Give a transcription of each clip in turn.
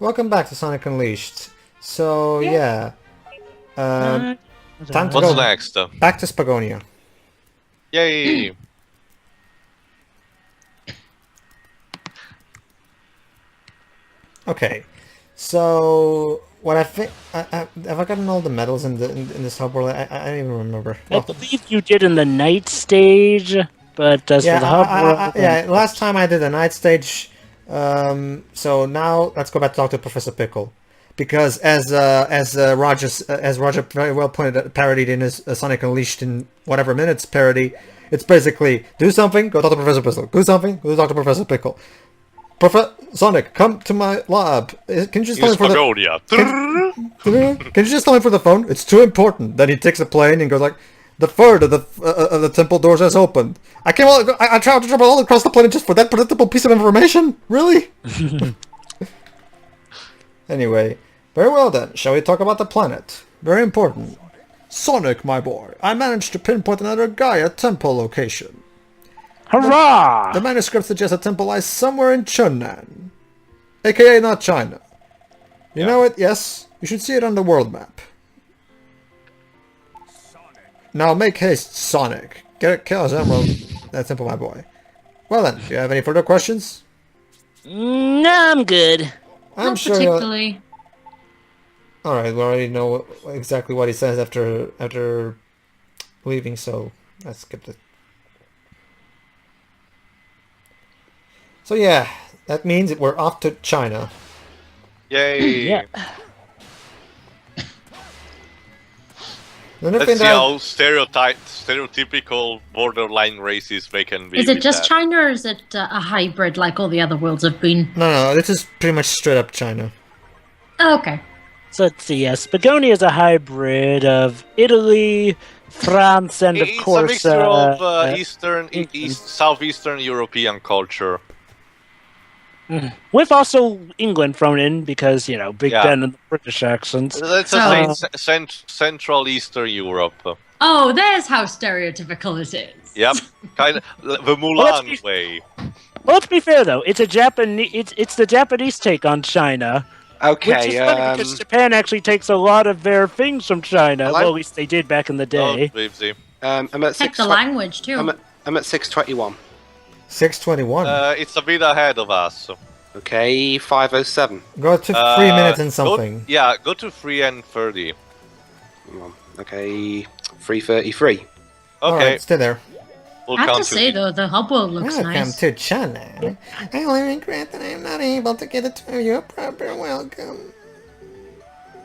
Welcome back to Sonic Unleashed. So, yeah. Time to What's go next? back to Spagonia. Yay! Okay. So, what I think... have I gotten all the medals in this hub world? I don't even remember. I believe you did in the night stage, but as for the hub world... yeah, last time I did the night stage. So now let's go back to talk to Professor Pickle. Because as Roger very well parodied in his Sonic Unleashed in whatever minutes parody, it's basically do something, go talk to Professor Pickle. Do something, go talk to Professor Pickle. Sonic, come to my lab. Can you just tell me for the Can you just tell me for the phone? It's too important. Then he takes a plane and goes like, the third of the temple doors has opened. I traveled to travel all across the planet just for that predictable piece of information. Really? Anyway, very well then. Shall we talk about the planet? Very important. Sonic, my boy, I managed to pinpoint another Gaia temple location. Hurrah! The manuscript suggests a temple lies somewhere in Chun-nan, aka not China. You know it? Yes. You should see it on the world map. Now make haste, Sonic. Get it, Chaos Emerald. That temple, my boy. Well then, do you have any further questions? No, I'm good. I'm Not sure. particularly. All right, we already know exactly what he says after leaving, so let's skip it. So yeah, that means we're off to China. Yay! Yeah. Let's see how stereotypical borderline races they can be. Is it with just that. China or is it a hybrid like all the other worlds have been? No, this is pretty much straight up China. Oh, okay. So let's see, yes. Spagonia is a hybrid of Italy, France, and of It's course... a mixture of England. southeastern European culture. With also England thrown in because, you know, Big Yeah. Ben and the British accents. Let's just say Central Eastern Europe. Oh, there's how stereotypical it is. Yep, kind of the Mulan way. Well, let's be fair though. It's a it's the Japanese take on China. Okay, Which is funny because Japan actually takes a lot of their things from China. Hello? Well, at least they did back in the day. Bibsy. I'm at Check 6. the language too. I'm at 621. 621. It's a bit ahead of us. Okay, 507. Go to 3 minutes and something. Go to 3 and 30. Hang on. Okay, 333. Okay, Alright, stay there. we'll I have count to say though, the hub world looks Welcome nice. to China. I only regret that I am not able to get it to you a proper welcome.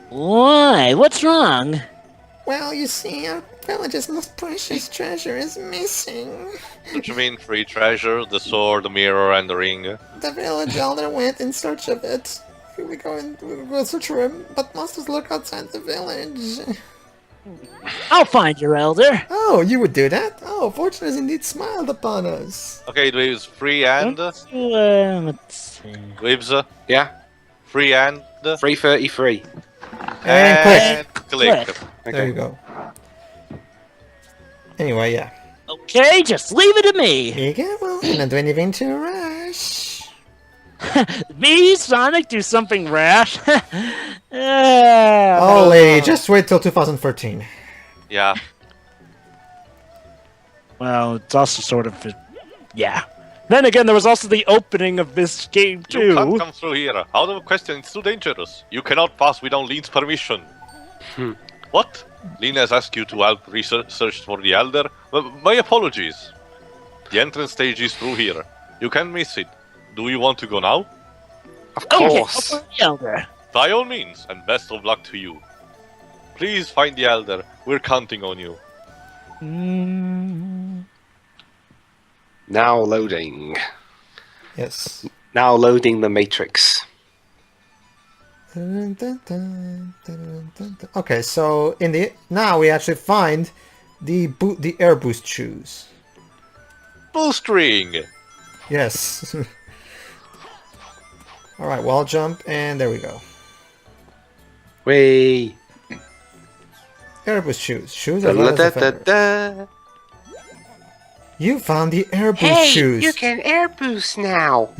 Why? What's wrong? Well, you see, our village's most precious treasure is missing. What you mean, free treasure, the sword, the mirror, and the ring? The village elder went in search of it. We go search for him, but monsters lurk outside the village. I'll find your elder. Oh, you would do that? Oh, fortune has indeed smiled upon us. Okay, Dweebs, 3 and... Let's see. Dweebs, Yeah, 3 and... 333. And click. Click. There you go. Anyway, yeah. Okay, just leave it to me. Be careful, not do anything to rush. Me, Sonic, do something rash. Oh, lady, just wait till 2013. Yeah. Well, it's also sort of... Yeah. Then again, there was also the opening of this game, You can't too. come through here. Out of question, it's too dangerous. You cannot pass without Lean's permission. What? Lean has asked you to help research for the Elder? My apologies. The entrance stage is through here. You can't miss it. Do you want to go now? Of Okay, course. I'll find the elder. By all means, and best of luck to you. Please find the Elder. We're counting on you. Now loading. Yes. Now loading the Matrix. Okay, so now we actually find the air boost shoes. Boost ring! Yes. All right, wall jump, and there we go. Whee! Air boost shoes. Shoes are light as a feather. Da-da-da-da. You found the air boost Hey, shoes. you can air boost now.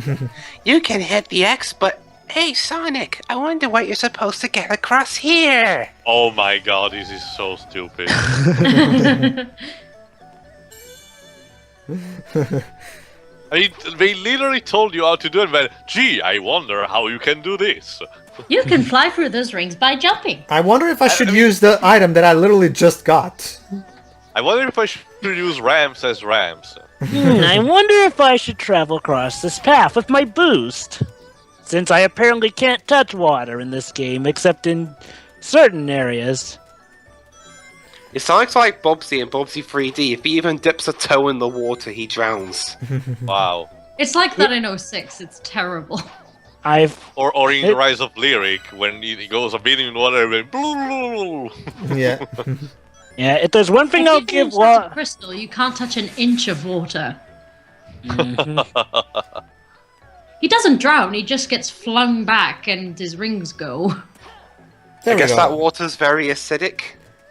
You can hit the X, but Hey, Sonic, I wonder what you're supposed to get across here. Oh my god, this is so stupid. I mean, they literally told you how to do it, but gee, I wonder how you can do this. You can fly through those rings by jumping. I wonder if I should use the item that I literally just got. I wonder if I should use ramps as ramps. I wonder if I should travel across this path with my boost. Since I apparently can't touch water in this game, except in certain areas. It sounds like Bobsy in Bobsy 3D. If he even dips a toe in the water, he drowns. Wow. It's like that in 06. It's terrible. Or in the Rise of Lyric, when he goes a bit in water and Yeah. Yeah, if there's one thing I'll If you give can touch a crystal, you can't touch an inch of water. He doesn't drown, he just gets flung back and his rings go. There I we guess go. that water's very acidic.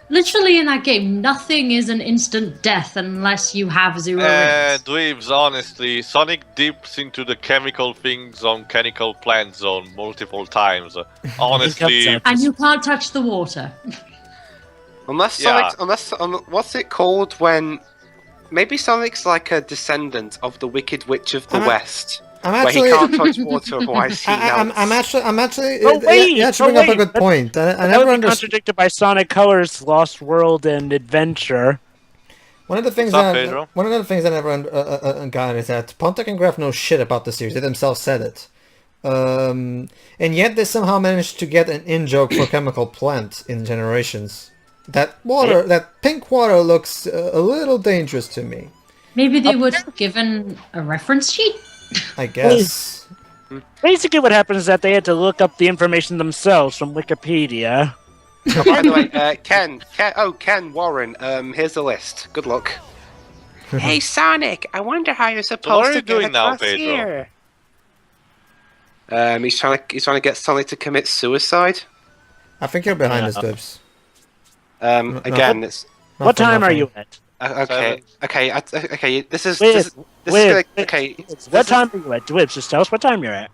Literally in that game, nothing is an instant death unless you have 0 rings. Dweebs, honestly, Sonic dips into the chemical things on Chemical Plant Zone multiple times. Honestly, And you can't touch the water. Unless Yeah. Sonic's, what's it called when... Maybe Sonic's like a descendant of the Wicked Witch of the West. I'm Where actually... he can't touch water, otherwise he I'm melts. actually... Oh, wait! You actually Oh, bring up a wait! good point. I That never would be understood... contradicted by Sonic Colors, Lost World, and Adventure. One of the things What's up, that Pedro? one of the things I never got is that Pontic and Graf know shit about the series. They themselves said it, and yet they somehow managed to get an in-joke for Chemical Plant in Generations. That water, that pink water, looks a little dangerous to me. Maybe they were given a reference sheet? I guess. Basically what happens is that they had to look up the information themselves from Wikipedia. Oh, by the way, Ken Warren, here's the list. Good luck. Hey, Sonic, I wonder how you're supposed what are to you doing get now, across Pedro? here. He's trying to get Sonic to commit suicide. I think you're behind us, Dibs. Again, it's Not What for time are nothing. you at? okay. Okay, this is Wait, okay. What time are you at? Dwibs, just tell us what time you're at.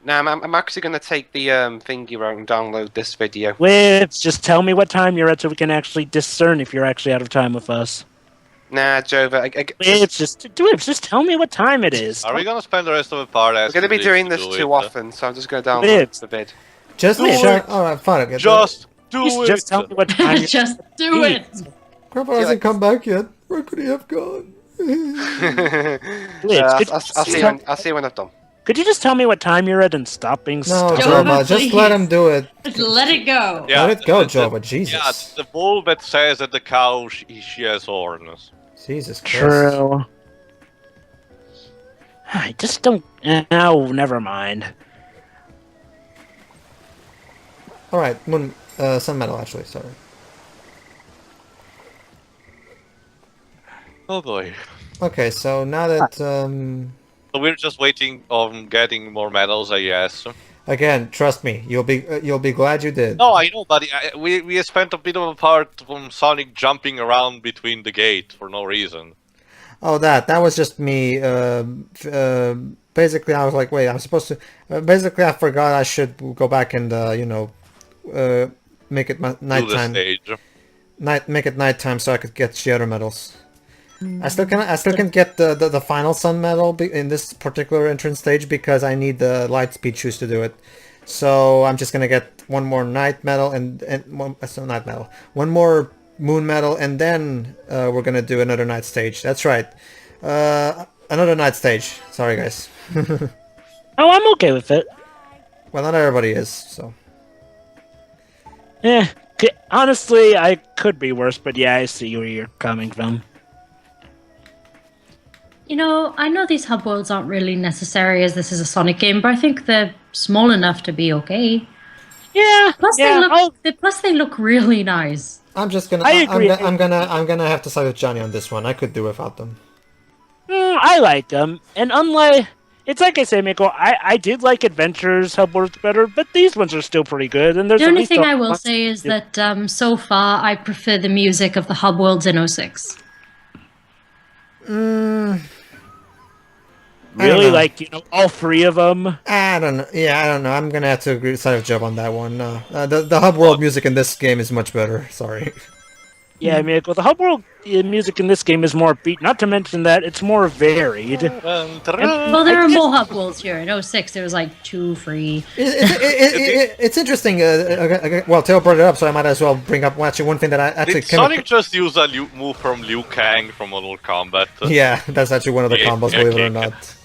Now I'm actually going to take the thingy out and download this video. Dwibs, just tell me what time you're at so we can actually discern if you're actually out of time with us. Nah, Jova. Dwibs, just tell me what time it is. Are we gonna spend the rest of the part We're asking going to be Dweebs doing to this do too it? often, so I'm just going to download the vid. Just Do shut. it. All right, fine. Okay. Just do it! Just tell me what time you're Just do it! Grandpa hasn't come back yet. Where could he have gone? Dwibs, I'll see you when I've done. could you just tell me what time you're at and stop being No, stupid? Jova, Jova, just let him do it. Just let it go. Yeah, Let it go, the- Jova. Yeah, Jesus. the bull that says that the cow she has horns. Jesus Christ. True. I just don't... Oh, never mind. All right, Sun Metal actually. Sorry. Oh boy. Okay, so now that So we're just waiting on getting more medals, I guess. again, trust me, you'll be glad you did. No, I know, but we spent a bit of a part from Sonic jumping around between the gate for no reason. Oh, that was just me. Basically, I was like, wait, I'm supposed to. Basically, I forgot I should go back and make it Do the nighttime. stage. Make it nighttime so I could get the other medals. I still can get the final sun medal in this particular entrance stage because I need the light speed shoes to do it. So I'm just gonna get one more night medal and night medal, one more moon medal, and then we're gonna do another night stage. That's right, another night stage. Sorry, guys. Oh, I'm okay with it. Well, not everybody is. So Honestly, I could be worse, but yeah, I see where you're coming from. You know, I know these hub worlds aren't really necessary as this is a Sonic game, but I think they're small enough to be okay. Yeah. Plus, they look really nice. I'm just gonna. I agree. I'm gonna have to side with Johnny on this one. I could do without them. I like them, and unlike it's like I say, Miko, I did like Adventures hub worlds better, but these ones are still pretty good. And there's The at only least thing a- I will say is that so far I prefer the music of the hub worlds in 06. I don't Really? know. Like, all three of them? I don't know. Yeah, I don't know. I'm gonna have to agree with side of Job on that one. The hub world music in this game is much better. Sorry. Yeah, I mean, well, the hub world music in this game is more upbeat. Not to mention that it's more varied. Well, there are more hub worlds here. In 06, there was like 2 free. It's interesting. Well, Teo brought it up, so I might as well bring up actually one thing that I actually Did Sonic just use a move from Liu Kang from Mortal Kombat? Yeah, that's actually one of the Yeah, combos, yeah, believe it or yeah. not.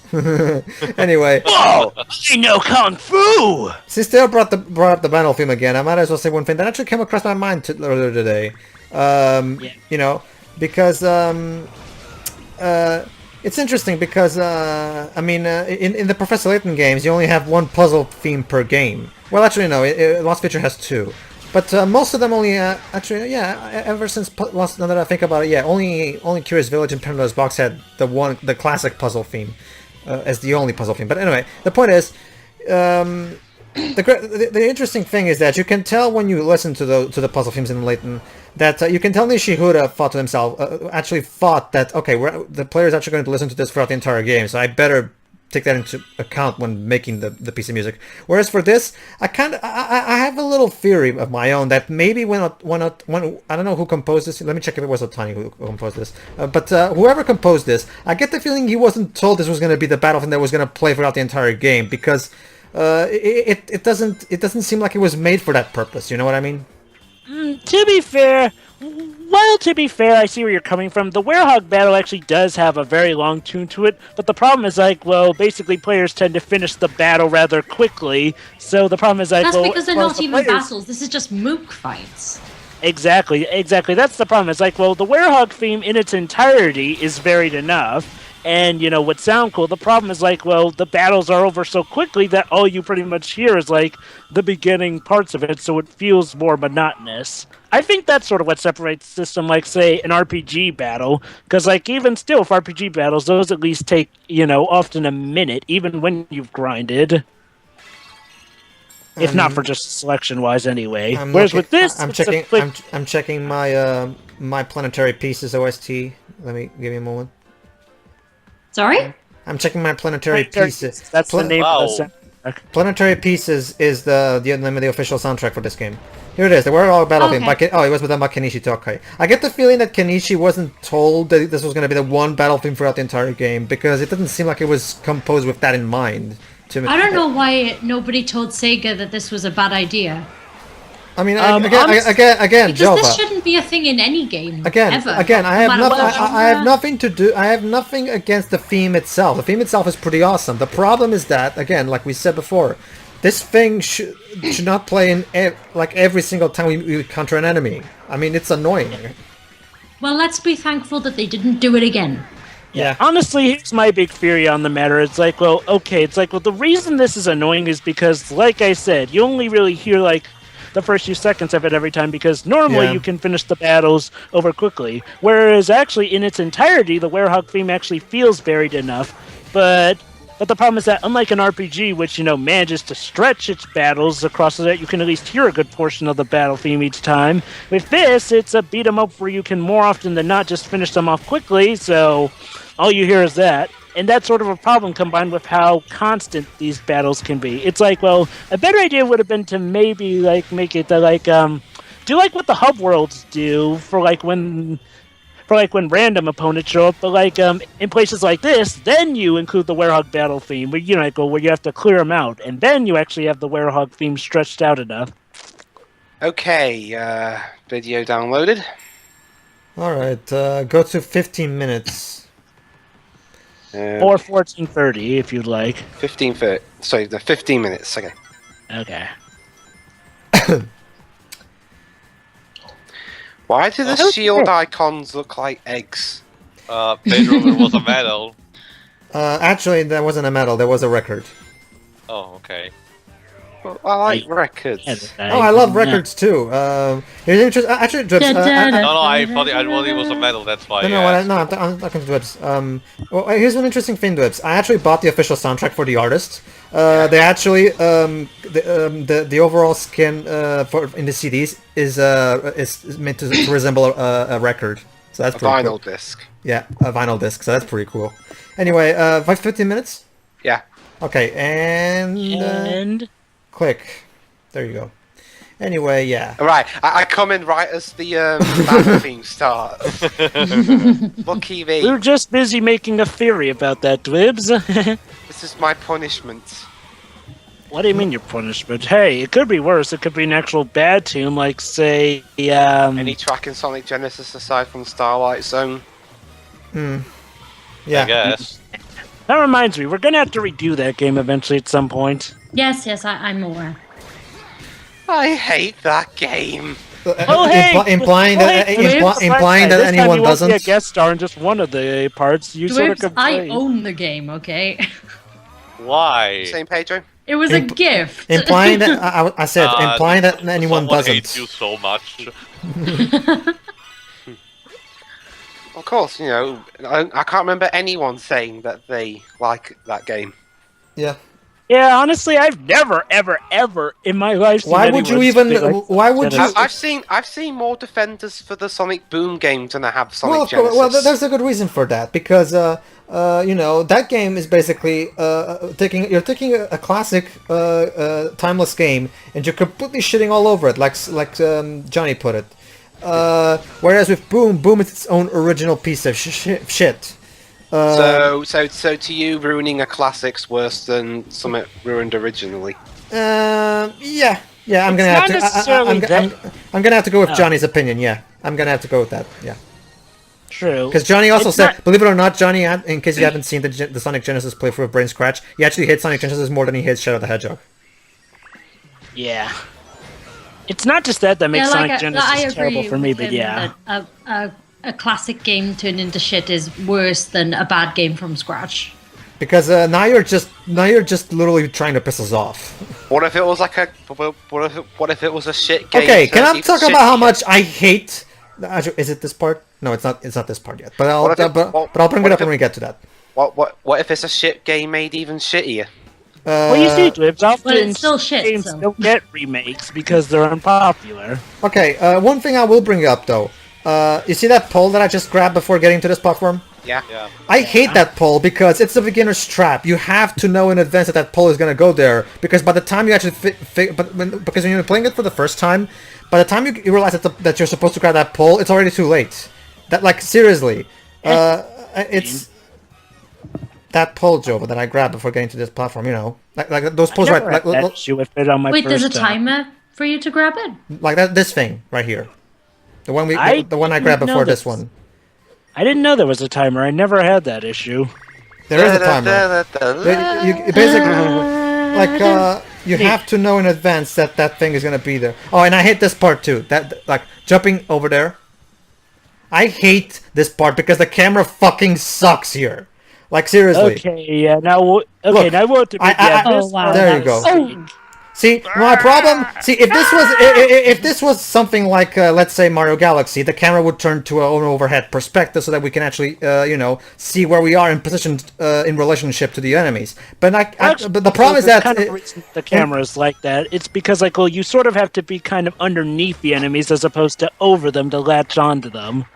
Anyway, Whoa! I know Kung Fu! since Teo brought up the battle theme again, I might as well say one thing that actually came across my mind earlier today. You know, because it's interesting because I mean, in the Professor Layton games, you only have one puzzle theme per game. Well, actually, no, Lost Future has 2. But most of them only, actually, yeah, ever since now that I think about it, yeah, only Curious Village and Pandora's Box had the classic puzzle theme as the only puzzle theme. But anyway, the point is, the interesting thing is that you can tell when you listen to the puzzle themes in Layton that you can tell Nishihura thought to himself, actually thought that, okay, the player is actually going to listen to this throughout the entire game, so I better take that into account when making the piece of music. Whereas for this, I have a little theory of my own that maybe when I don't know who composed this. Let me check if it was Otani who composed this. But whoever composed this, I get the feeling he wasn't told this was going to be the battle thing that was going to play throughout the entire game, because it doesn't seem like it was made for that purpose. You know what I mean? To be fair, I see where you're coming from. The werehog battle actually does have a very long tune to it, but the problem is, like, well, basically players tend to finish the battle rather quickly, so the problem is, like, That's well, because they're well, not the even players- battles. This is just mook fights. Exactly. That's the problem. It's like, well, the werehog theme in its entirety is varied enough, and, would sound cool. The problem is, like, well, the battles are over so quickly that all you pretty much hear is, like, the beginning parts of it, so it feels more monotonous. I think that's sort of what separates this from, like, say, an RPG battle, because, like, even still, with RPG battles, those at least take, often a minute, even when you've grinded. If not for just selection-wise, anyway. Whereas with this, I'm it's a checking. quick- I'm checking my Planetary Pieces OST. Let me give me a moment. Sorry? I'm checking my Planetary Pieces. That's the name Wow. of the soundtrack. Planetary Pieces is the name of the official soundtrack for this game. Here it is. The Werehog Battle theme. Okay. It was done by Kenichi Tokai. I get the feeling that Kenichi wasn't told that this was going to be the one battle theme throughout the entire game, because it doesn't seem like it was composed with that in mind. To me, I don't know why nobody told Sega that this was a bad idea. I mean, honestly- again, Because this Jova. shouldn't be a thing in any game. Again, ever. I No have matter nothing. what I have genre. nothing to do. I have nothing against the theme itself. The theme itself is pretty awesome. The problem is that, again, like we said before, this thing should not play in like every single time we encounter an enemy. I mean, it's annoying. Well, let's be thankful that they didn't do it again. Yeah. Honestly, here's my big theory on the matter. It's like, well, okay, the reason this is annoying is because, like I said, you only really hear, like, the first few seconds of it every time, because normally Yeah. you can finish the battles over quickly. Whereas, actually, in its entirety, the werehog theme actually feels varied enough. But the problem is that, unlike an RPG, which, manages to stretch its battles across so that you can at least hear a good portion of the battle theme each time, with this, it's a beat 'em up where you can more often than not just finish them off quickly, so all you hear is that. And that's sort of a problem combined with how constant these battles can be. It's like, well, a better idea would have been to maybe, like, make it, do like what the hub worlds do for when random opponents show up, but in places like this, then you include the werehog battle theme, where where you have to clear them out, and then you actually have the werehog theme stretched out enough. Okay, video downloaded. All right. Go to 15 minutes. Or 14:30 if you'd like. 15 minutes. Okay. Okay. Why do the Okay. shield icons look like eggs? Pedro, there was a medal. Actually, that wasn't a medal. There was a record. Oh, okay. Well, I like records. Oh, I love records too. Here's interesting. Actually, Drips, No, I thought it was a medal. That's why. I'm not going to Dwibs. Well, here's an interesting thing, Dwibs. I actually bought the official soundtrack for the artist. They actually the overall skin in the CDs is meant to resemble a record. So that's A pretty vinyl cool. disc. Yeah, a vinyl disc. So that's pretty cool. Anyway, 15 minutes. Yeah. Okay, and And click. There you go. Anyway, yeah. All right. I come in right as the battle theme starts. Lucky me. we were just busy making a theory about that, Dwibs. This is my punishment. What do you mean your punishment? Hey, it could be worse. It could be an actual bad tune, like, say, Any track in Sonic Genesis aside from Starlight Zone? I Yeah. guess. That reminds me, we're gonna have to redo that game eventually at some point. Yes, I'm aware. I hate that game. Oh, hey! Implying that implying that This time anyone you won't be doesn't. a guest star in just one of the parts. You sort of Dwibs, I complain. own the game, okay? Why? Same, Pedro? It was a gift. Implying that I said implying that anyone Someone doesn't. hates you so much. Of course, you know, I can't remember anyone saying that they like that game. Yeah. Yeah, honestly, I've never, ever, ever in my life seen Why would you anyone even? say, like, Why would you? Genesis. I've seen more defenders for the Sonic Boom games than I have Sonic Well, Genesis. well, there's a good reason for that because you know that game is basically you're taking a classic timeless game and you're completely shitting all over it, like Johnny put it. Whereas with Boom is its own original piece of shit. So to you, ruining a classic's worse than something ruined originally. Yeah, I'm gonna It's have not to. necessarily that- I'm gonna have to go with Oh. Johnny's opinion. Yeah, I'm gonna have to go with that. Yeah. True. Because Johnny also It's said, not- believe it or not, Johnny, in case you haven't seen the Sonic Genesis playthrough of Brain Scratch, he actually hates Sonic Genesis more than he hates Shadow the Hedgehog. Yeah. It's not just that makes Yeah, Sonic I Genesis agree terrible for me, with but him yeah. that a classic game turned into shit is worse than a bad game from scratch. Because now you're just literally trying to piss us off. What if it was like a what if it was a shit game? Okay, can I turned talk into about how shit? much I hate? Is it this part? No, it's not. It's not this part yet. But I'll What if it- but what- I'll bring what it if up when it- we get to that. What if it's a shit game made even shittier? Well, you see, Dwibs, often it's still shit, games so. don't get remakes because they're unpopular. Okay, one thing I will bring up though. You see that pole that I just grabbed before getting to this platform? Yeah. Yeah. I hate that pole because it's a beginner's trap. You have to know in advance that that pole is going to go there because by the time you actually because when you're playing it for the first time, by the time you realize that you're supposed to grab that pole, it's already too late. That like seriously, it's that pole, Joe, that I grabbed before getting to this platform. You know, like those poles right, like issue with it on my Wait, there's a first time. timer for you to grab it? like that this thing right here, the one I the one I grabbed didn't know before this this. one. I didn't know there was a timer. I never had that issue. There is a timer. You basically like you have to know in advance that that thing is gonna be there. Oh, and I hate this part too. That like jumping over there. I hate this part because the camera fucking sucks here. Like seriously. Okay, yeah. Now, Look, now we'll have to. Yeah, Oh, this wow. part There you was go. strange. See, my problem. See, if this was something like let's say Mario Galaxy, the camera would turn to an overhead perspective so that we can actually you know see where we are in position in relationship to the enemies. But but the problem is that kind of reason the camera is like that. It's because like, well, you sort of have to be kind of underneath the enemies as opposed to over them to latch onto them.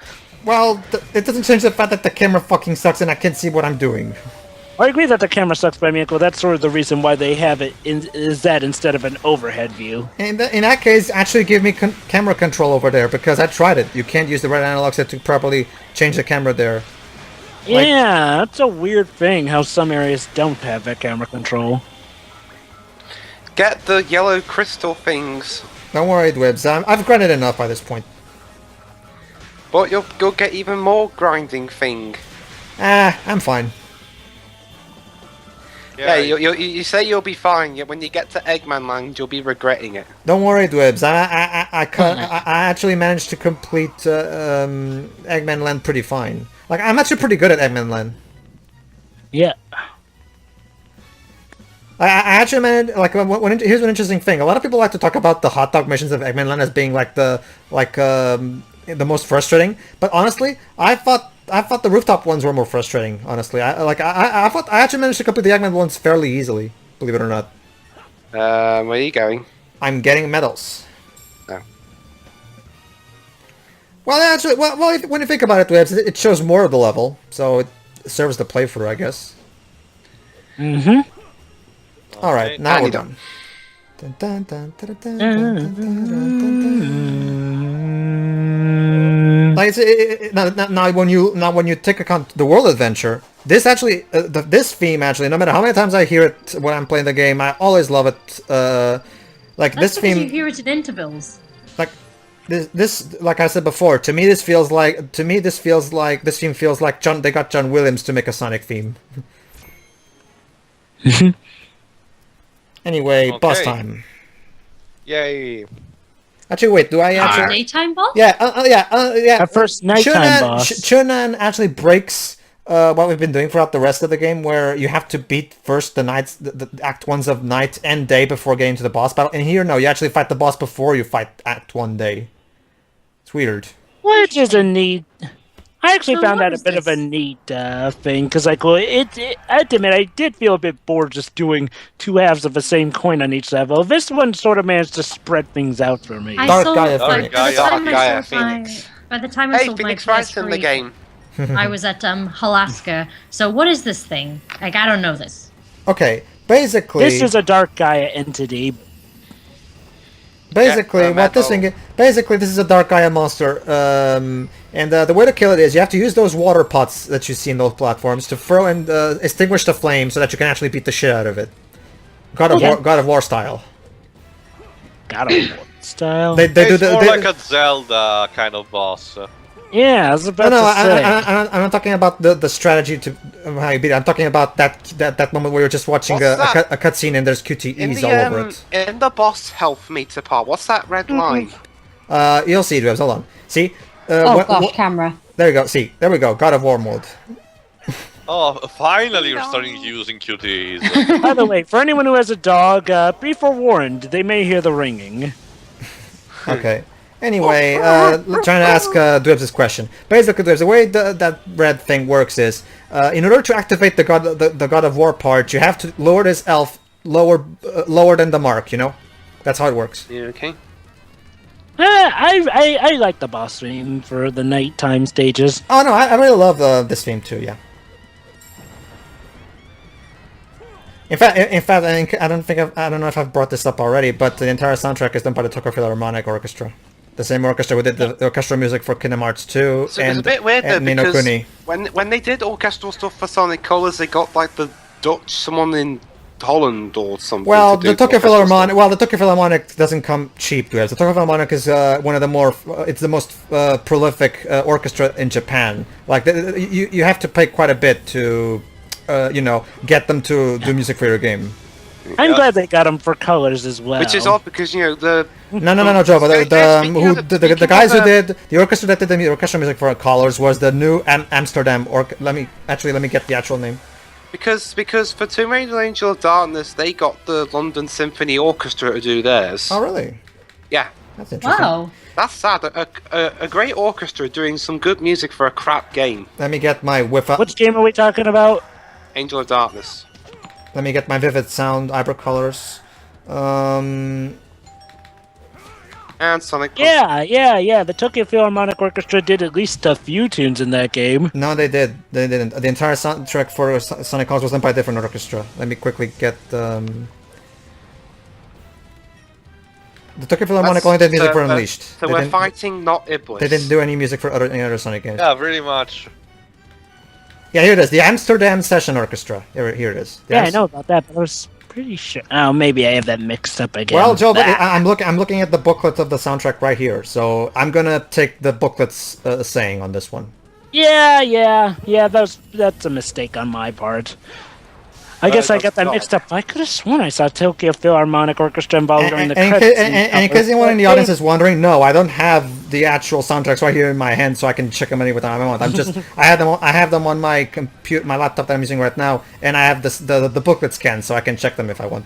well, it doesn't change the fact that the camera fucking sucks and I can't see what I'm doing. I agree that the camera sucks, but I mean, well, that's sort of the reason why they have it is that instead of an overhead view. In that case, actually give me camera control over there because I tried it. You can't use the right analog stick to properly change the camera there. Like- Yeah, that's a weird thing. How some areas don't have that camera control. Get the yellow crystal things, Don't worry, Dwibs. I've grinded enough by this point. but you'll get even more grinding thing. I'm fine. Yeah, you say you'll be fine. Yet when you get to Eggman Land, you'll be regretting it. Don't worry, Dwibs. I actually managed to complete Eggman Land pretty fine. Like I'm actually pretty good at Eggman Land. Yeah. I actually managed like here's an interesting thing. A lot of people like to talk about the hot dog missions of Eggman Land as being like the most frustrating. But honestly, I thought the rooftop ones were more frustrating. Honestly, I thought I actually managed to complete the Eggman ones fairly easily. Believe it or not. Where are you going? I'm getting medals. Oh. Well, actually, when you think about it, it shows more of the level, so it serves the playthrough, I guess. Mm-hmm. All right, now we're done. done. Like now, when you take account the world adventure, this actually, this theme actually, no matter how many times I hear it when I'm playing the game, I always love it. Like That's this because theme, you hear it in intervals. like this, like I said before, to me this feels like this theme feels like they got John Williams to make a Sonic theme. Anyway, boss Okay. time. Yay. Actually, wait, do I actually? Daytime boss? Yeah, yeah. Our first nighttime boss. Chun-nan actually breaks what we've been doing throughout the rest of the game, where you have to beat first the Act 1s of night and day before getting to the boss battle. And here, no, you actually fight the boss before you fight Act 1 day. It's weird. Which is a neat. I actually So found what that a is bit of a this? neat thing, because I have to admit, I did feel a bit bored just doing two halves of the same coin on each level. This one sort of managed to spread things out for me. I Dark sold, Gaia by Phoenix. the time Dark I Gaia sold my- Phoenix. By the time I Hey, sold my Phoenix Wright's in the PS3, game. I was at Alaska. So what is this thing? Like, I don't know this. Okay, basically, This is a Dark Gaia entity. basically what this metal. thing. Basically, this is a Dark Gaia monster. And the way to kill it is you have to use those water pots that you see in those platforms to throw and extinguish the flame so that you can actually beat the shit out of it. God of War style. God of War style. They do It's the. more they- like a Zelda kind of boss. Yeah, I was about No, to say. I'm not talking about the strategy to how you beat it. I'm talking about that moment where you're just watching What's that? a cutscene and there's In QTEs the all over it. in the boss health meter part, what's that red line? You'll see, Dwebs. Hold on. See? Oh gosh, camera. There you go. See, there we go. God of War mode. Oh, finally you're starting using QTEs. By the way, for anyone who has a dog, be forewarned, they may hear the ringing. Okay. Anyway, trying to ask Dwebs this question. Basically, Dwebs, the way that red thing works is, in order to activate the God of War part, you have to lower this elf lower than the mark. You know, that's how it works. Yeah, okay. I like the boss theme for the nighttime stages. Oh no, I really love this theme too. Yeah. In fact, I don't know if I've brought this up already, but the entire soundtrack is done by the Tokyo Philharmonic Orchestra, the same orchestra who did the orchestral music for Kingdom Hearts 2 So and, it's a bit weird though, and Ni no because Kuni. when they did orchestral stuff for Sonic Colors, they got like the Dutch, someone in Holland or something. Well, to do the Tokyo orchestral Philharmonic. stuff. Well, the Tokyo Philharmonic doesn't come cheap. The Tokyo Philharmonic is one of the more. It's the most prolific orchestra in Japan. Like you have to pay quite a bit to, get them to do music for your game. I'm glad they got them for colors as well. Which is odd because the No, Joe. But Speaking the guys who of, did the orchestra that did the orchestral music for Colors was the new Amsterdam. Let me get the actual name. because for Tomb Raider Angel of Darkness, they got the London Symphony Orchestra to do theirs. Oh, really? Yeah, That's interesting. Wow. that's sad. A great orchestra doing some good music for a crap game. Let me get my Which game are we talking about? Angel of Darkness. Let me get my Vivid Sound Ibra Colors. And Sonic. Yeah. The Tokyo Philharmonic Orchestra did at least a few tunes in that game. No, they did. They didn't. The entire soundtrack for Sonic Colors was done by a different orchestra. Let me quickly get the Tokyo Philharmonic only did music for Unleashed. So we're fighting not Iblis. They didn't do any music for any other Sonic games. Yeah, pretty much. Yeah, here it is. The Amsterdam Session Orchestra. Here it is. Yeah, I know about that, but I was pretty sure. Oh, maybe I have that mixed up again. Well, Joe, but I'm looking at the booklet of the soundtrack right here. So I'm gonna take the booklet's saying on this one. Yeah. That's a mistake on my part. I guess I got that mixed up. I could have sworn I saw Tokyo Philharmonic Orchestra involved during the credits. And in case anyone in the audience is wondering, no, I don't have the actual soundtracks right here in my hand, so I can check them any time I want. I have them on my my laptop that I'm using right now, and I have the booklet scanned, so I can check them if I want.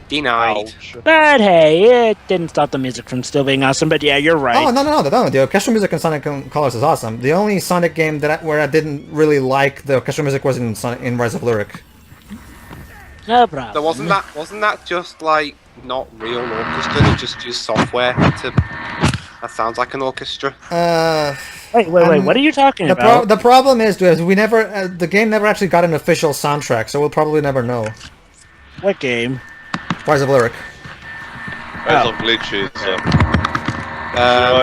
Denied. Ouch. But hey, it didn't stop the music from still being awesome. But yeah, you're right. Oh no! The orchestral music in Sonic Colors is awesome. The only Sonic game where I didn't really like the orchestral music was in Rise of Lyric. No problem. So wasn't that just like not real orchestra? They just used software to That sounds like an orchestra. Wait, what are you talking about? The problem is we never the game never actually got an official soundtrack, so we'll probably never know. What game? Rise of Lyric. Rise of glitches.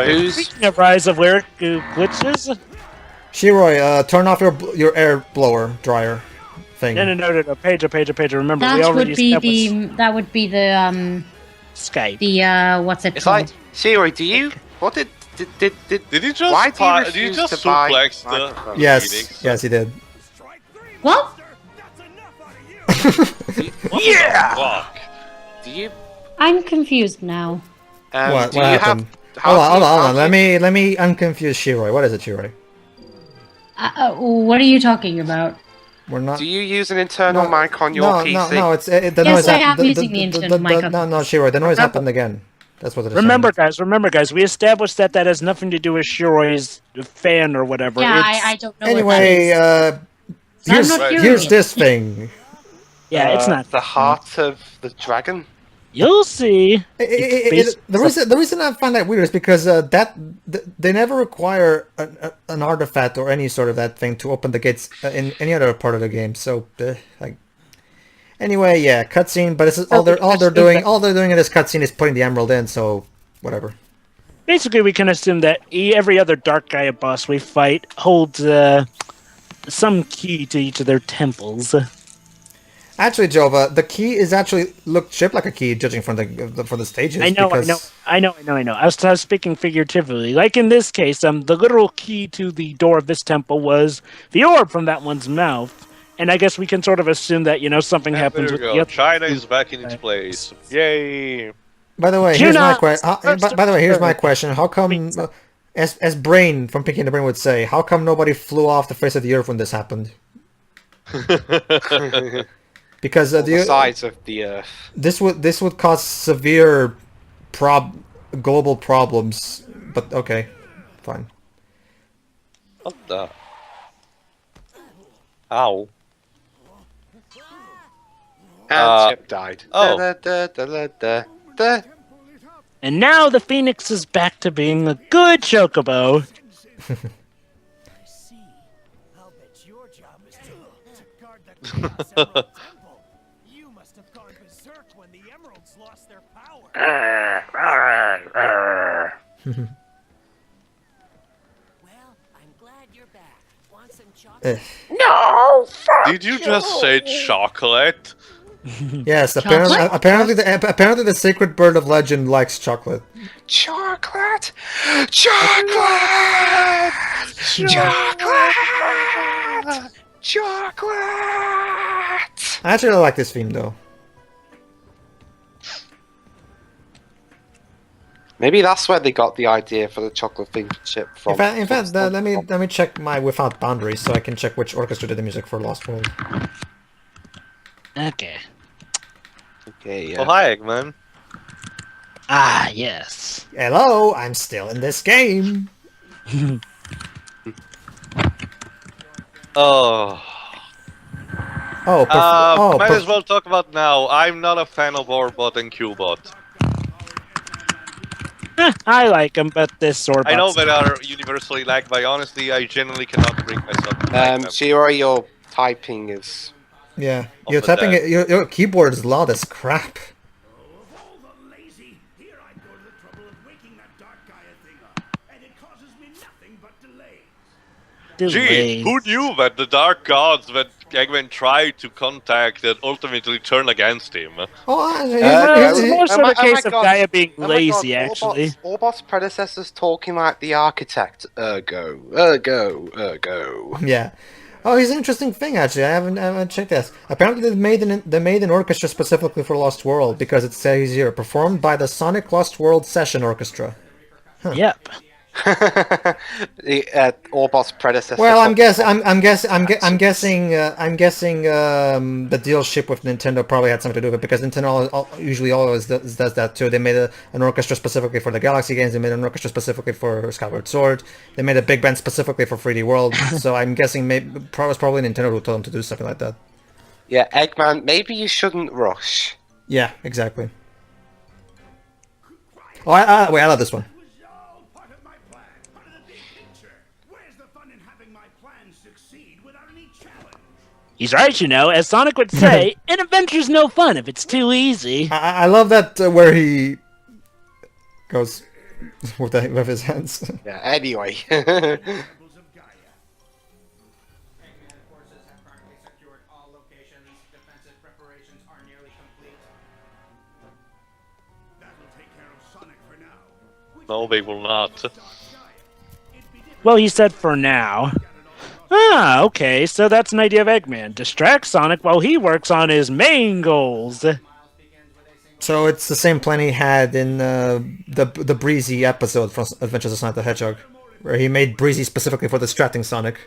Who's Speaking of Rise of Lyric glitches? Shiroi, turn off your air blower dryer thing. No. Pedro. Remember, we That already would be established that would be the Skype. the what's it It's called? like, Shiroi, do you? What did Did you just why do you did you refuse just to buy suplex the microphones? Yes, he did. What? Yeah! Fuck. Do you? I'm confused now. What Do you happened? Have, Hold on. Let me unconfuse Shiroi. What is it, Shiroi? What are you talking about? We're not. Do you use an internal mic on your PC? No. It's the Yes, noise. I am using the internal mic on- No, Shiroi. The noise happened again. That's what it is. Remember, guys, we established that has nothing to do with Shiroi's fan or whatever. Yeah, It's- I don't know. Anyway, what that is. I'm not hearing here's it. this thing. Yeah, it's not. The heart of the dragon. You'll see. The reason I find that weird is because they never require an artifact or any sort of that thing to open the gates in any other part of the game. So like. Anyway, yeah, cutscene, but this is all they're doing in this cutscene is putting the emerald in, so whatever. Basically, we can assume that every other Dark Gaia boss we fight holds some key to each of their temples. Actually, Jova, the key is actually shaped like a key, judging from the stages. I know. I was speaking figuratively. Like in this case, the literal key to the door of this temple was the orb from that one's mouth. And I guess we can sort of assume that, something happens There with we the go. other. China is back in its place. Yay! By the way, here's my question. Chun-nan, By the way, here's my question. How come, as Brain from Pinky and the Brain would say, how come nobody flew off the face of the earth when this happened? Because The size of the earth. this would cause severe global problems. But okay, fine. What the? Ow. And Chip died. oh. Da. And now the Phoenix is back to being a good chocobo. See, I'll bet your job is to guard the Chaos Emerald Temple. You must have gone berserk when the emeralds lost their power. Well, I'm glad you're back. Want some chocolate? Did you just say chocolate? Yes, Chocolate? apparently the sacred bird of legend likes chocolate. Chocolate! Chocolate! Chocolate! Chocolate! I actually like this theme though. Maybe that's where they got the idea for the chocolate themed chip from. In fact, let me check my Without Boundaries so I can check which orchestra did the music for Lost World. Okay. Okay, Oh, hi, Eggman. Ah, yes. Hello, I'm still in this game. Oh. Might as well talk about now. I'm not a fan of Orbot and Qbot. I like them, but this Orbot's... I know that are universally liked, but honestly, I genuinely cannot bring myself to like them. Shiro, your typing is... Yeah, Off you're the typing deck. it. Your keyboard is loud as crap. All the lazy. Here I go to the trouble of waking that Dark Gaia thing up, and it causes me nothing but delays. Gee, who knew that the dark gods that Eggman tried to contact that ultimately turned against him? Oh, It's more so Oh my- a case oh of my God. Gaia being Oh my lazy, God, actually. Orbot's predecessors talking like the architect. Ergo. yeah. Oh, he's an interesting thing actually. I haven't checked this. Apparently, they made an orchestra specifically for Lost World because it says here performed by the Sonic Lost World Session Orchestra. Yep. Orbot's predecessor. Well, I'm guessing the deal ship with Nintendo probably had something to do with it because Nintendo usually always does that too. They made an orchestra specifically for the Galaxy games. They made an orchestra specifically for Skyward Sword. They made a big band specifically for 3D World. So I'm guessing it was probably Nintendo who told them to do something like that. Yeah, Eggman, maybe you shouldn't rush. Yeah, exactly. Oh, wait, I love this one. He's right, you know. As Sonic would say, an adventure's no fun if it's too easy. I love that where he goes with his hands. Yeah, anyway. No, they will not. Well, he said for now. Ah, okay, so that's an idea of Eggman. Distract Sonic while he works on his main goals. So it's the same plan he had in the Breezy episode from Adventures of Sonic the Hedgehog, where he made Breezy specifically for distracting Sonic.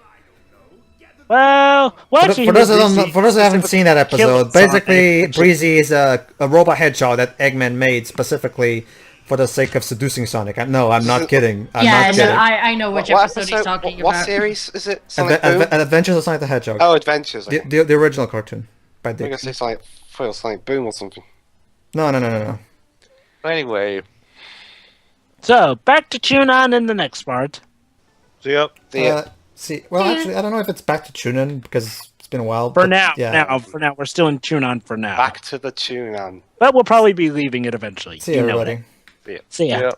Well, watching For those who haven't seen that episode, basically Breezy is a robot hedgehog that Eggman made specifically for the sake of seducing Sonic. No, I'm not kidding. I'm Yeah, not kidding. I know which episode he's talking what about. series is it? Sonic Boom? Adventures of Sonic the Hedgehog. Oh, Adventures. Okay. The original cartoon by I'm Dick. gonna say Sonic Boom or something. No. Anyway, So, back to Chun-nan in the next part. see ya. Actually, I don't know if it's back to Chun-nan because it's been a while. For but now, yeah. for now, we're still in Chun-nan for now. Back to the Chun-nan. But we'll probably be leaving it eventually. See you, know everybody. that. See ya. Yeah.